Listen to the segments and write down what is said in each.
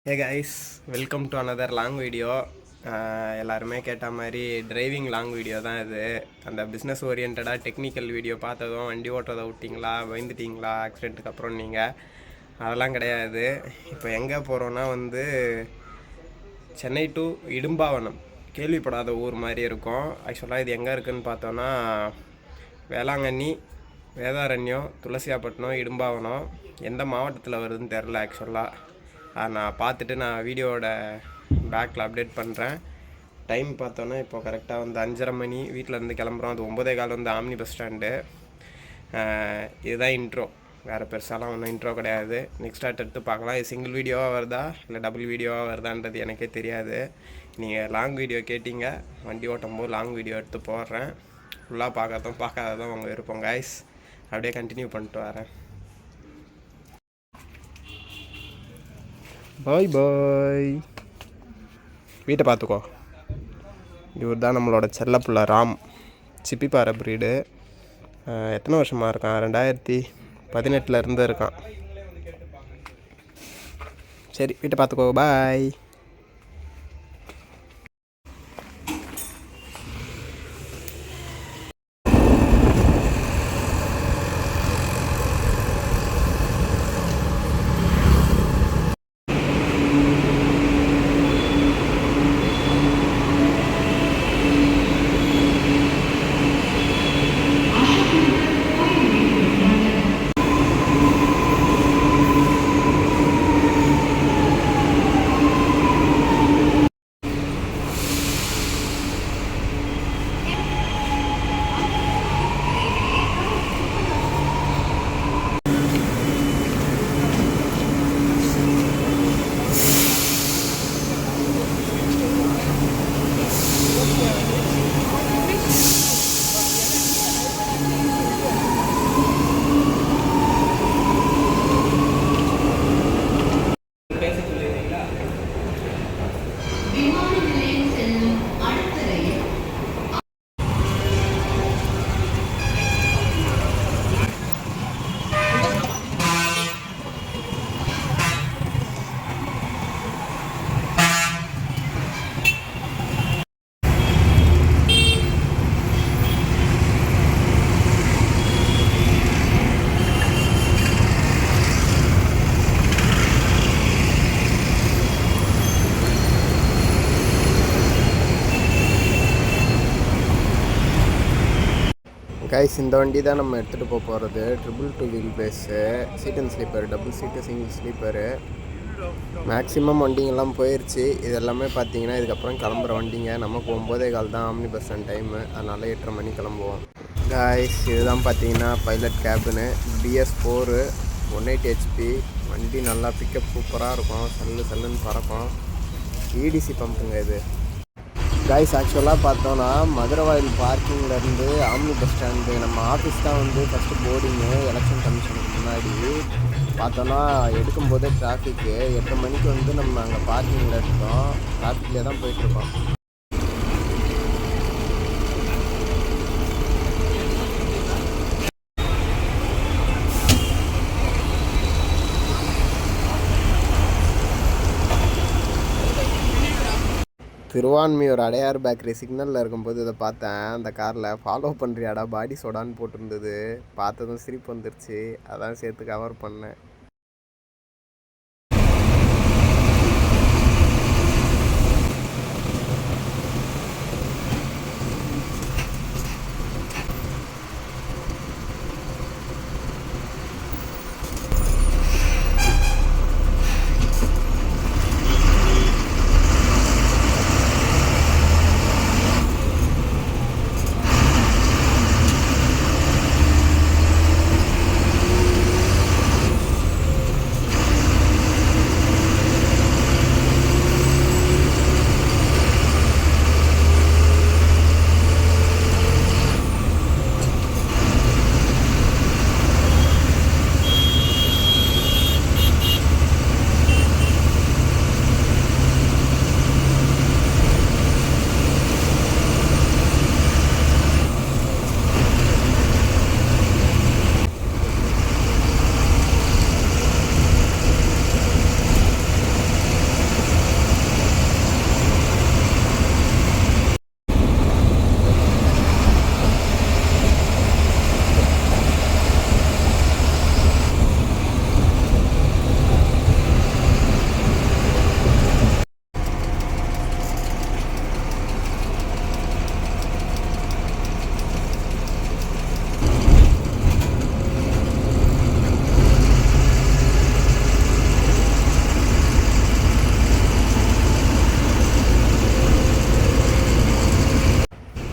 Hey guys, welcome to another long video. எல்லாருமே கேட்ட மாதிரி டிரைவிங் லாங் வீடியோ தான் இது. அந்த பிஸ்னஸ் ஓரியன்டாக டெக்னிக்கல் வீடியோ பார்த்ததும் வண்டி ஓட்டுறதை விட்டிங்களா, பயந்துட்டிங்களா ஆக்சிடெண்ட்டுக்கு அப்புறம் நீங்கள், அதெல்லாம் கிடையாது. இப்போ எங்கே போகிறோன்னா சென்னை டு இடும்பாவனம். கேள்விப்படாத ஊர் மாதிரி இருக்கும். ஆக்சுவலாக இது எங்கே இருக்குதுன்னு பார்த்தோன்னா வேளாங்கண்ணி, வேதாரண்யம், துளசியாப்பட்டினம், இடும்பாவனம். எந்த மாவட்டத்தில் வருதுன்னு தெரில ஆக்சுவலாக. நான் பார்த்துட்டு நான் வீடியோவோட பேக்கில் அப்டேட் பண்ணுறேன். டைம் பார்த்தோன்னா இப்போ கரெக்டாக 5:30 மணி வீட்டிலேருந்து கிளம்புறோம். அது 9:15 ஆம்னி பஸ் ஸ்டாண்டு. இதுதான் இன்ட்ரோ, வேறு பெருசாலாம் ஒன்றும் இன்ட்ரோ கிடையாது. நெக்ஸ்ட் எடுத்து பார்க்கலாம். இது சிங்கிள் வீடியோவாக வருதா இல்லை டபுள் வீடியோவாக வருதான்றது எனக்கே தெரியாது. நீங்கள் லாங் வீடியோ கேட்டிங்க, வண்டி ஓட்டும் போது லாங் வீடியோ எடுத்து போடுறேன். ஃபுல்லாக பார்க்காததும் உங்கள் விருப்பம் கைஸ். அப்படியே கண்டினியூ பண்ணிட்டு வரேன். பாய் பாய். வீட்டை பார்த்துக்கோ. இவர் தான் நம்மளோட செல்லப்புள்ள ராம். சிப்பிப்பாறை ப்ரீடு. எத்தனை வருஷமாக இருக்கான்? 2018 இருக்கான். சரி, வீட்டை பார்த்துக்கோ. பாய். கைஸ், இந்த வண்டி தான் நம்ம எடுத்துகிட்டு போகிறது. 222 wheel base, seat and sleeper, double seat, single sleeper. Maximum வண்டிங்கெல்லாம் போயிடுச்சு. இது எல்லாமே பார்த்தீங்கன்னா இதுக்கப்புறம் கிளம்புற வண்டிங்க. நமக்கு 9:15 தான் ஆம்னி பஸ் ஸ்டாண்ட் டைமு, அதனால் 8:30 மணி கிளம்புவோம். கைஸ், இதுதான் பார்த்தீங்கன்னா பைலட் கேபினு. BS4 180 HP. வண்டி நல்லா பிக்கப் சூப்பராக இருக்கும். சல்லுன்னு பறக்கும். EDC பம்புங்க இது. கைஸ், ஆக்சுவலாக பார்த்தோன்னா மதுரவாயில் பார்க்கிங்லேருந்து ஆம்னி பஸ் ஸ்டாண்டு நம்ம ஆஃபீஸ் தான் ஃபஸ்ட்டு போர்டிங்கு. எலெக்ஷன் கமிஷனுக்கு முன்னாடி பார்த்தோன்னா எடுக்கும்போதே டிராஃபிக்கு 8 மணிக்கு நம்ம அங்கே பார்க்கிங்கில் எடுத்தோம். டிராஃபிக்லேயே தான் போயிட்டுருக்கோம். திருவான்மியூர் அடையார் பேக்கரி சிக்னலில் இருக்கும்போது இதை பார்த்தேன். அந்த காரில் ஃபாலோ பண்ணுறியாடா பாடி சோடான்னு போட்டிருந்தது. பார்த்ததும் சிரிப்பு வந்துருச்சு. அதான் சேர்த்து கவர் பண்ணேன்.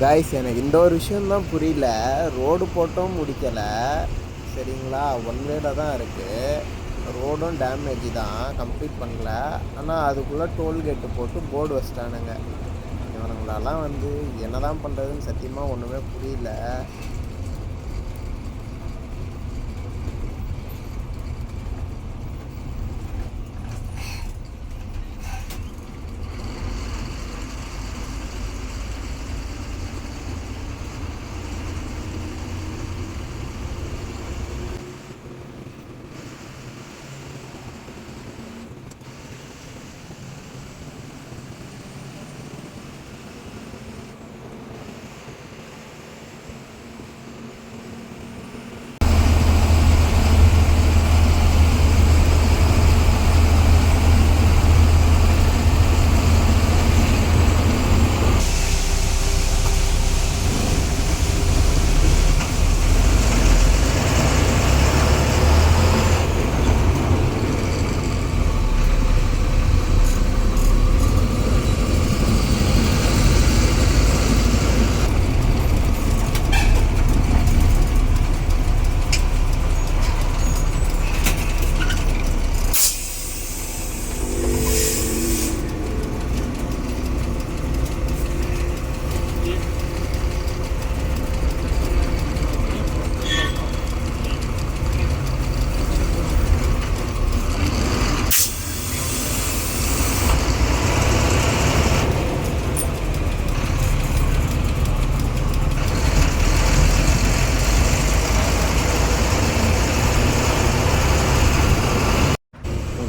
காய்ஸ் எனக்கு இந்த ஒரு விஷயந்தான் புரியல. ரோடு போட்டும் முடிக்கலை சரிங்களா, ஒன் வேல தான் இருக்குது. ரோடும் டேமேஜ் தான், கம்ப்ளீட் பண்ணல. ஆனால் அதுக்குள்ளே டோல்கேட்டு போட்டு போர்டு வச்சிட்டானுங்க. இவனுங்களெல்லாம் வந்து என்ன தான் பண்ணுறதுன்னு சத்தியமாக ஒன்றுமே புரியல.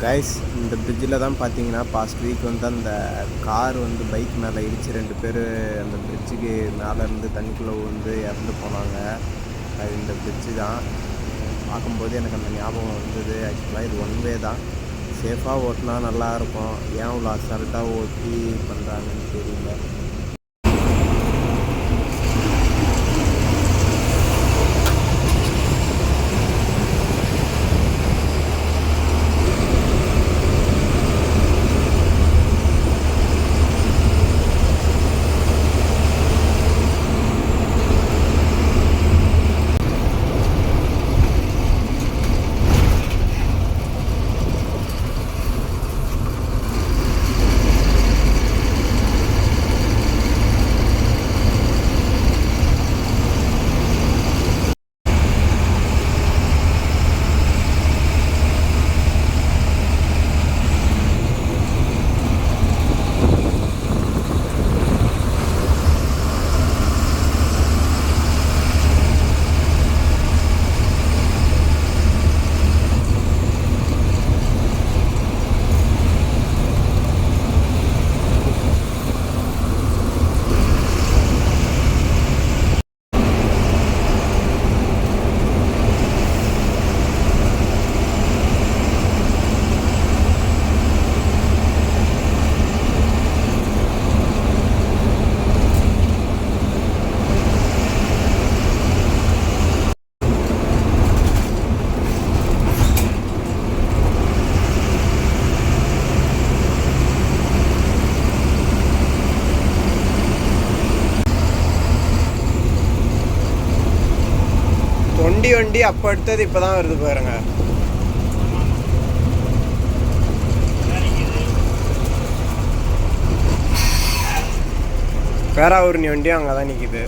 கைஸ் இந்த பிரிட்ஜில் தான் பார்த்தீங்கன்னா பாஸ்ட் வீக் வந்து அந்த கார் வந்து பைக் மேலே இடித்து 2 பேர் அந்த பிரிட்ஜுக்கு மேலேருந்து தண்ணிக்குள்ளே வந்து இறந்து போனாங்க. அது இந்த பிரிட்ஜு தான். பார்க்கும்போது எனக்கு அந்த ஞாபகம் வந்தது. ஆக்சுவலாக இது ஒன் வே தான், சேஃபாக ஓட்டினா நல்லாயிருக்கும். ஏன் இவ்வளோ அசால்ட்டாக ஓட்டி பண்ணுறாங்கன்னு தெரியல. வண்டி அப்போ எடுத்தது இப்போ தான் வருது பாருங்க. பேராவூர்னி வண்டியும் அங்கே தான் நிற்கிது.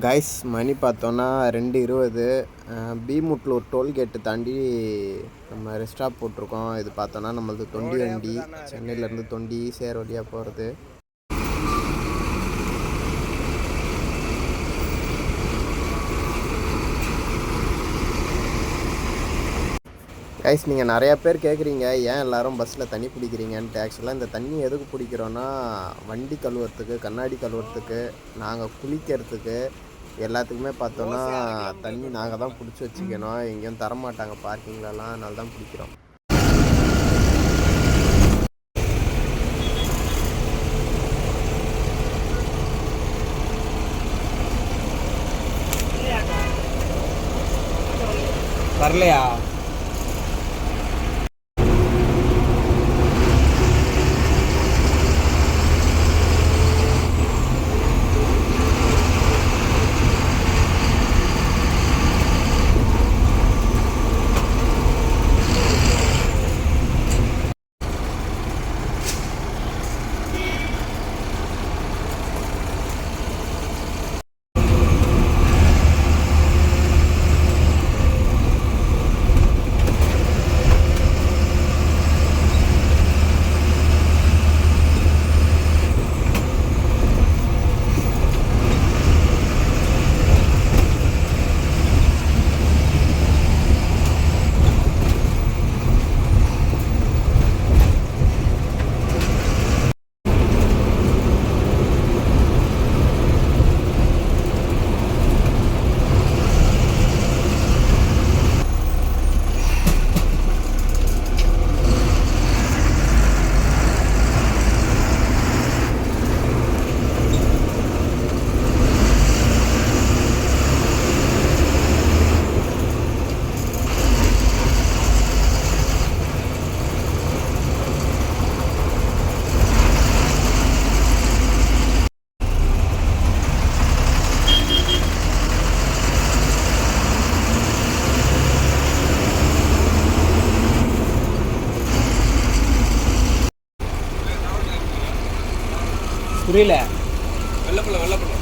கைஸ் மணி பார்த்தோன்னா 2:20. பீமுட்லூர் டோல்கேட்டு தாண்டி நம்ம ரெஸ்டாப் போட்டிருக்கோம். இது பார்த்தோன்னா நம்மளது தொண்டி வண்டி, சென்னையிலேருந்து தொண்டி சேர் வழியாக போகிறது. கைஸ் நீங்கள் நிறையா பேர் கேட்குறீங்க ஏன் எல்லோரும் பஸ்ஸில் தண்ணி பிடிக்கிறீங்கன்ட்டு. ஆக்சுவலாக இந்த தண்ணி எதுக்கு பிடிக்கிறோன்னா வண்டி கழுவுறதுக்கு, கண்ணாடி கழுவுறதுக்கு, நாங்கள் குளிக்கிறதுக்கு எல்லாத்துக்குமே பார்த்தோன்னா தண்ணி நாங்கள் தான் பிடிச்சி வச்சுக்கணும். எங்கேயும் தரமாட்டாங்க பார்க்கிங்லலாம், அதனால தான் பிடிக்கிறோம். வரலையா? புரியல. வெள்ளப்பள்ள வெள்ளப்பள்ள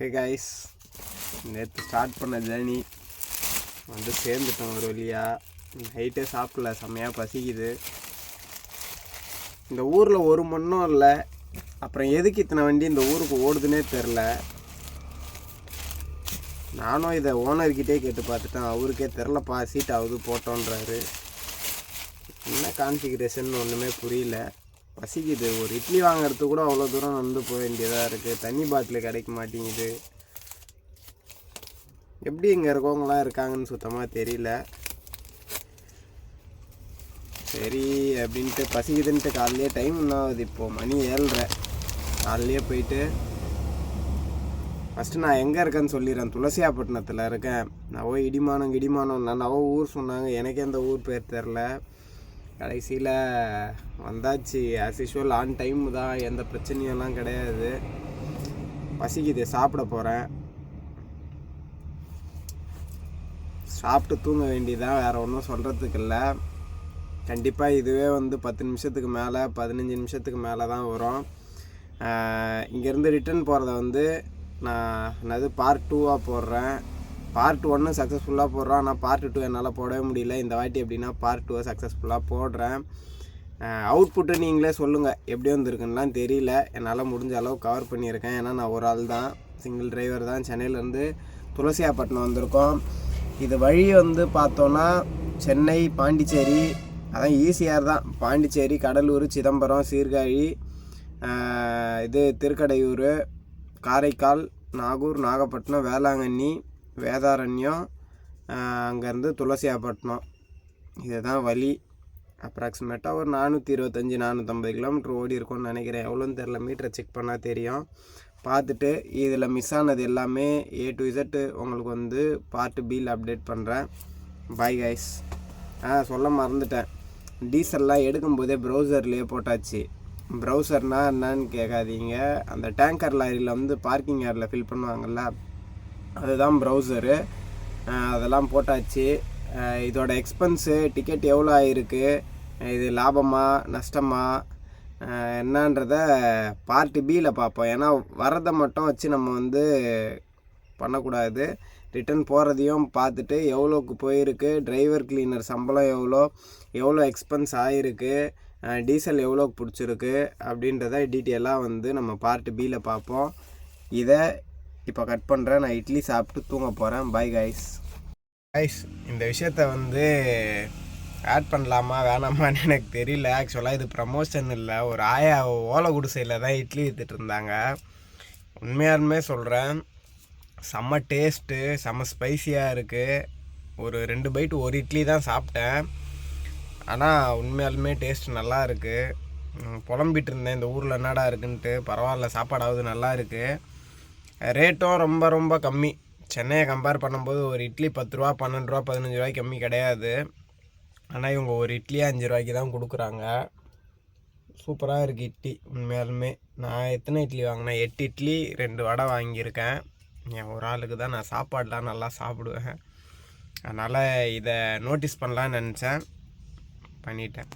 ஹே கைஸ், நேற்று ஸ்டார்ட் பண்ண ஜேர்னி வந்து சேர்ந்துட்டோம் ஒரு வழியாக. நைட்டே சாப்பிடல, செம்மையாக பசிக்குது. இந்த ஊரில் ஒரு மண்ணும் இல்லை. அப்புறம் எதுக்கு இத்தனை வண்டி இந்த ஊருக்கு ஓடுதுன்னே தெரில. நானும் இதை ஓனர்கிட்டே கேட்டு பார்த்துட்டேன், அவருக்கே தெரிலப்பா சீட் ஆகுது போட்டோன்றாரு. என்ன கான்ஃபிகரேஷன் ஒன்றுமே புரியல. பசிக்குது, ஒரு இட்லி வாங்குறதுக்கு கூட அவ்வளோ தூரம் நடந்து போக வேண்டியதாக இருக்குது. தண்ணி பாட்டில் கிடைக்க மாட்டேங்குது. எப்படி இங்கே இருக்கவங்களாம் இருக்காங்கன்னு சுத்தமாக தெரியல. சரி அப்படின்ட்டு பசிக்குதுன்ட்டு காலையிலே டைம் என்ன ஆகுது, இப்போது மணி 7:30. காலையிலே போயிட்டு ஃபஸ்ட்டு நான் எங்கே இருக்கேன்னு சொல்லிடுறேன். துளசியாப்பட்டினத்தில் இருக்கேன். நவோ இடிமானம் நான் நவோ ஊர் சொன்னாங்க, எனக்கே அந்த ஊர் பேர் தெரில. கடைசியில் வந்தாச்சு. ஆஸ் யூஷுவல் ஆன் டைம் தான், எந்த பிரச்சனையெல்லாம் கிடையாது. பசிக்குது, சாப்பிட போகிறேன். சாப்பிட்டு தூங்க வேண்டியதான், வேறு ஒன்றும் சொல்கிறதுக்கு இல்லை. கண்டிப்பாக இதுவே 10 நிமிஷத்துக்கு மேலே 15 நிமிஷத்துக்கு மேலே தான் வரும். இங்கேருந்து ரிட்டன் போகிறத நான் பார்ட் 2ஆக போடுறேன். பார்ட் 1 சக்ஸஸ்ஃபுல்லாக போடுறோம், ஆனால் பார்ட் 2 என்னால் போடவே முடியல. இந்த வாட்டி எப்படின்னா பார்ட் 2 சக்ஸஸ்ஃபுல்லாக போடுறேன். அவுட்புட்டு நீங்களே சொல்லுங்கள் எப்படி வந்திருக்குன்னுலாம் தெரியல. என்னால் முடிஞ்ச அளவு கவர் பண்ணியிருக்கேன். ஏன்னா நான் ஒரு ஆள் தான், சிங்கிள் டிரைவர் தான். சென்னையிலேருந்து துளசியாப்பட்டினம் வந்திருக்கோம். இது வழி பார்த்தோன்னா சென்னை, பாண்டிச்சேரி, அதான் ஈஸியாக தான். பாண்டிச்சேரி, கடலூர், சிதம்பரம், சீர்காழி, இது திருக்கடையூர், காரைக்கால், நாகூர், நாகப்பட்டினம், வேளாங்கண்ணி, வேதாரண்யம், அங்கேருந்து துளசியாப்பட்டினம். இதுதான் வழி. அப்ராக்சிமேட்டாக ஒரு 425-450 கிலோமீட்டர் ஓடி இருக்கும்னு நினைக்கிறேன். எவ்வளோன்னு தெரில, மீட்டரை செக் பண்ணால் தெரியும். பார்த்துட்டு இதில் மிஸ் ஆனது எல்லாமே A to Z உங்களுக்கு பார்ட் பியில் அப்டேட் பண்ணுறேன். Bye guys. சொல்ல மறந்துட்டேன், டீசல்லாம் எடுக்கும்போதே ப்ரௌசர்லேயே போட்டாச்சு. ப்ரௌசர்னால் என்னன்னு கேட்காதீங்க, அந்த டேங்கர் லாரியில் பார்க்கிங் ஏரியில் ஃபில் பண்ணுவாங்கள்ல, அதுதான் ப்ரௌசரு. அதெல்லாம் போட்டாச்சு. இதோட எக்ஸ்பென்ஸு, டிக்கெட் எவ்வளோ ஆகிருக்கு, இது லாபமா நஷ்டமா என்னன்றத பார்ட் பியில் பார்ப்போம். ஏன்னா வரதை மட்டும் வச்சு நம்ம பண்ணக்கூடாது. ரிட்டன் போகிறதையும் பார்த்துட்டு எவ்வளோக்கு போயிருக்கு, டிரைவர் கிளீனர் சம்பளம் எவ்வளோ எக்ஸ்பென்ஸ் ஆகிருக்கு, டீசல் எவ்வளோக்கு பிடிச்சிருக்கு அப்படின்றத டீட்டெயிலாக நம்ம பார்ட் பியில் பார்ப்போம். இதை இப்போ கட் பண்ணுறேன். நான் இட்லி சாப்பிட்டு தூங்க போகிறேன். Bye guys. இந்த விஷயத்த ஆட் பண்ணலாமா வேணாமான்னு எனக்கு தெரியல. ஆக்சுவலாக இது ப்ரமோஷன் இல்லை. ஒரு ஆயா ஓலை குடிசையில் தான் இட்லி விற்றுட்டு இருந்தாங்க. உண்மையாலுமே சொல்கிறேன், செம்ம டேஸ்ட்டு, செம்ம ஸ்பைஸியாக இருக்குது. ஒரு 2 பைட்டு ஒரு இட்லி தான் சாப்பிட்டேன். ஆனால் உண்மையாலுமே டேஸ்ட் நல்லா இருக்குது. புலம்பிகிட்டு இருந்தேன் இந்த ஊரில் என்னடா இருக்குன்ட்டு. பரவாயில்ல, சாப்பாடாவது நல்லா இருக்குது. ரேட்டும் ரொம்ப ரொம்ப கம்மி. சென்னையை கம்பேர் பண்ணும்போது ஒரு இட்லி 10 ரூபா, 12 ரூபா, 15 ரூபாய்க்கு கம்மி கிடையாது. ஆனால் இவங்க ஒரு இட்லியே 5 ரூபாய்க்கு தான் கொடுக்குறாங்க. சூப்பராக இருக்குது இட்லி உண்மையாலுமே. நான் எத்தனை இட்லி வாங்கினேன், 8 இட்லி 2 வடை வாங்கியிருக்கேன். என் ஒரு ஆளுக்கு தான். நான் சாப்பாடெலாம் நல்லா சாப்பிடுவேன். அதனால் இதை நோட்டீஸ் பண்ணலான்னு நினச்சேன், பண்ணிட்டேன்.